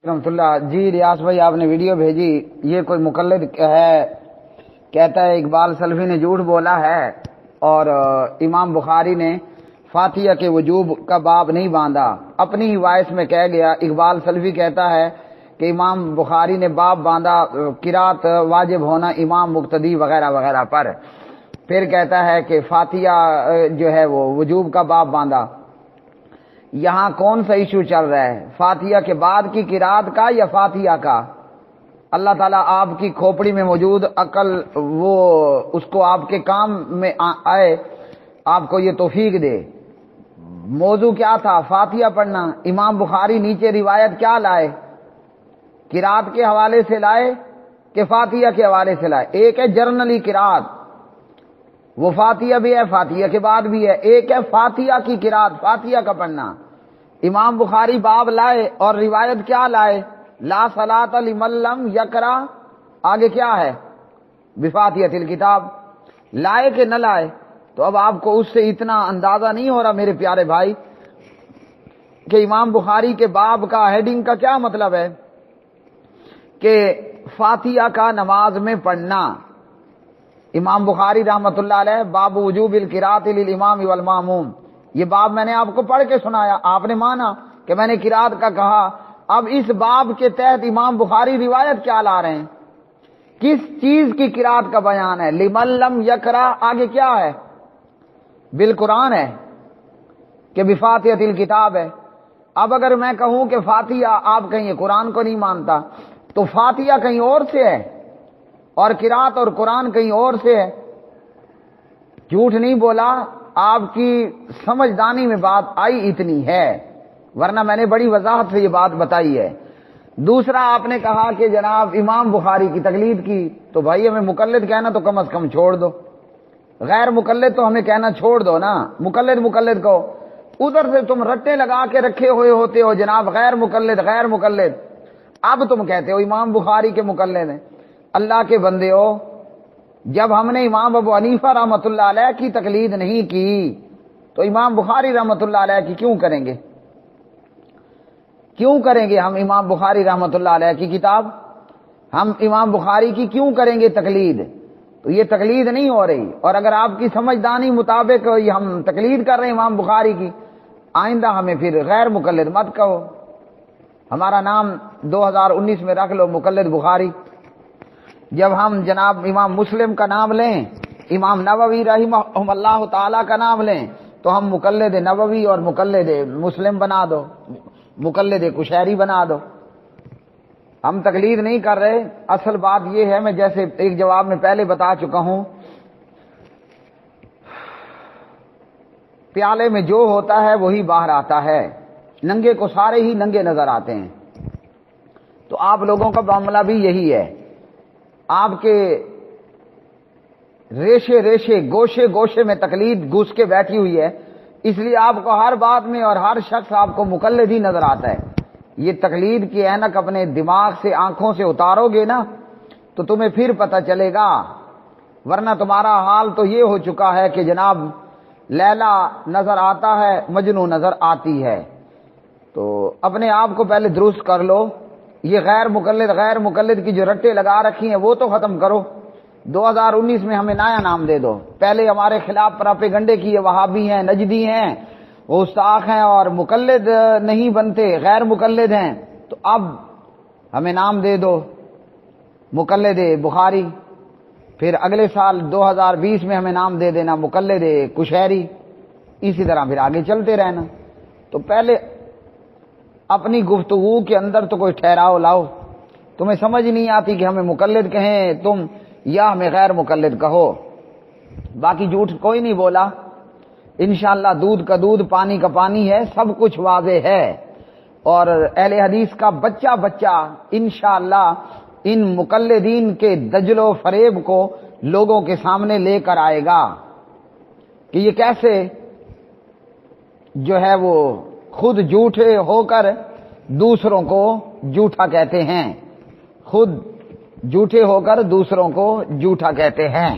رحمۃ اللہ جی ریاض بھائی آپ نے ویڈیو بھیجی، یہ کوئی مقلد ہے، کہتا ہے اقبال سلفی نے جھوٹ بولا ہے اور امام بخاری نے فاتحہ کے وجوب کا باب نہیں باندھا، اپنی ہی وائس میں کہہ گیا۔ اقبال سلفی کہتا ہے کہ امام بخاری نے باب باندھا قرات واجب ہونا امام مقتدی وغیرہ وغیرہ پر، پھر کہتا ہے کہ فاتحہ جو ہے وہ وجوب کا باب باندھا۔ یہاں کون سا ایشو چل رہا ہے، فاتحہ کے بعد کی قرات کا یا فاتحہ کا؟ اللہ تعالیٰ آپ کی کھوپڑی میں موجود عقل وہ اس کو آپ کے کام میں آئے، آپ کو یہ توفیق دے۔ موضوع کیا تھا؟ فاتحہ پڑھنا۔ امام بخاری نیچے روایت کیا لائے؟ قرات کے حوالے سے لائے کہ فاتحہ کے حوالے سے لائے؟ ایک ہے جرنلی قرات، وہ فاتحہ بھی ہے فاتحہ کے بعد بھی ہے، ایک ہے فاتحہ کی قرات، فاتحہ کا پڑھنا۔ امام بخاری باب لائے اور روایت کیا لائے؟ لا صلاۃ لمن لم یقرأ، آگے کیا ہے؟ بفاتحۃ الکتاب، لائے کہ نہ لائے؟ تو اب آپ کو اس سے اتنا اندازہ نہیں ہو رہا میرے پیارے بھائی کہ امام بخاری کے باب کا ہیڈنگ کا کیا مطلب ہے کہ فاتحہ کا نماز میں پڑھنا۔ امام بخاری رحمۃ اللہ علیہ باب وجوب القراءۃ للامام والماموم، یہ باب میں نے آپ کو پڑھ کے سنایا، آپ نے مانا کہ میں نے قرات کا کہا۔ اب اس باب کے تحت امام بخاری روایت کیا لا رہے ہیں؟ کس چیز کی قرات کا بیان ہے؟ لمن لم یقرأ، آگے کیا ہے؟ بالقرآن ہے کہ بفاتحۃ الکتاب ہے۔ اب اگر میں کہوں کہ فاتحہ، آپ کہیں قرآن کو نہیں مانتا، تو فاتحہ کہیں اور سے ہے اور قرات اور قرآن کہیں اور سے ہے۔ جھوٹ نہیں بولا، آپ کی سمجھدانی میں بات آئی اتنی ہے، ورنہ میں نے بڑی وضاحت سے یہ بات بتائی ہے۔ دوسرا آپ نے کہا کہ جناب امام بخاری کی تقلید کی، تو بھائی ہمیں مقلد کہنا تو کم از کم چھوڑ دو، غیر مقلد تو ہمیں کہنا چھوڑ دو نا، مقلد کو ادھر سے تم رٹے لگا کے رکھے ہوئے ہوتے ہو جناب، غیر مقلد، اب تم کہتے ہو امام بخاری کے مقلد ہیں۔ اللہ کے بندے ہو، جب ہم نے امام ابو حنیفہ رحمۃ اللہ علیہ کی تقلید نہیں کی تو امام بخاری رحمۃ اللہ علیہ کی کیوں کریں گے؟ کیوں کریں گے ہم امام بخاری رحمۃ اللہ علیہ کی کتاب؟ ہم امام بخاری کی کیوں کریں گے تقلید؟ تو یہ تقلید نہیں ہو رہی، اور اگر آپ کی سمجھدانی مطابق یہ ہم تقلید کر رہے ہیں امام بخاری کی، آئندہ ہمیں پھر غیر مقلد مت کہو، ہمارا نام 2019 میں رکھ لو مقلد بخاری۔ جب ہم جناب امام مسلم کا نام لیں، امام نووی رحمہ اللہ تعالی کا نام لیں، تو ہم مقلد نووی اور مقلد مسلم بنا دو، مقلد کشیری بنا دو۔ ہم تقلید نہیں کر رہے۔ اصل بات یہ ہے، میں جیسے ایک جواب میں پہلے بتا چکا ہوں، پیالے میں جو ہوتا ہے وہی باہر آتا ہے، ننگے کو سارے ہی ننگے نظر آتے ہیں۔ تو آپ لوگوں کا معاملہ بھی یہی ہے، آپ کے ریشے گوشے میں تقلید گھس کے بیٹھی ہوئی ہے، اس لیے آپ کو ہر بات میں اور ہر شخص آپ کو مقلد ہی نظر آتا ہے۔ یہ تقلید کی اینک اپنے دماغ سے آنکھوں سے اتارو گے نا تو تمہیں پھر پتہ چلے گا، ورنہ تمہارا حال تو یہ ہو چکا ہے کہ جناب لیلا نظر آتا ہے، مجنو نظر آتی ہے۔ تو اپنے آپ کو پہلے درست کر لو، یہ غیر مقلد کی جو رٹے لگا رکھی ہیں وہ تو ختم کرو۔ 2019 میں ہمیں نیا نام دے دو۔ پہلے ہمارے خلاف پراپیگنڈے کی یہ وہابی ہیں، نجدی ہیں، گستاخ ہیں اور مقلد نہیں بنتے، غیر مقلد ہیں، تو اب ہمیں نام دے دو مقلد بخاری، پھر اگلے سال 2020 میں ہمیں نام دے دینا مقلد کشیری، اسی طرح پھر آگے چلتے رہنا۔ تو پہلے اپنی گفتگو کے اندر تو کوئی ٹھہراؤ لاؤ۔ تمہیں سمجھ نہیں آتی کہ ہمیں مقلد کہیں تم یا ہمیں غیر مقلد کہو، باقی جھوٹ کوئی نہیں بولا۔ انشاءاللہ دودھ کا دودھ پانی کا پانی ہے، سب کچھ واضح ہے، اور اہل حدیث کا بچہ انشاءاللہ ان مقلدین کے دجل و فریب کو لوگوں کے سامنے لے کر آئے گا کہ یہ کیسے جو ہے وہ خود جھوٹے ہو کر دوسروں کو جھوٹا کہتے ہیں، خود جھوٹے ہو کر دوسروں کو جھوٹا کہتے ہیں۔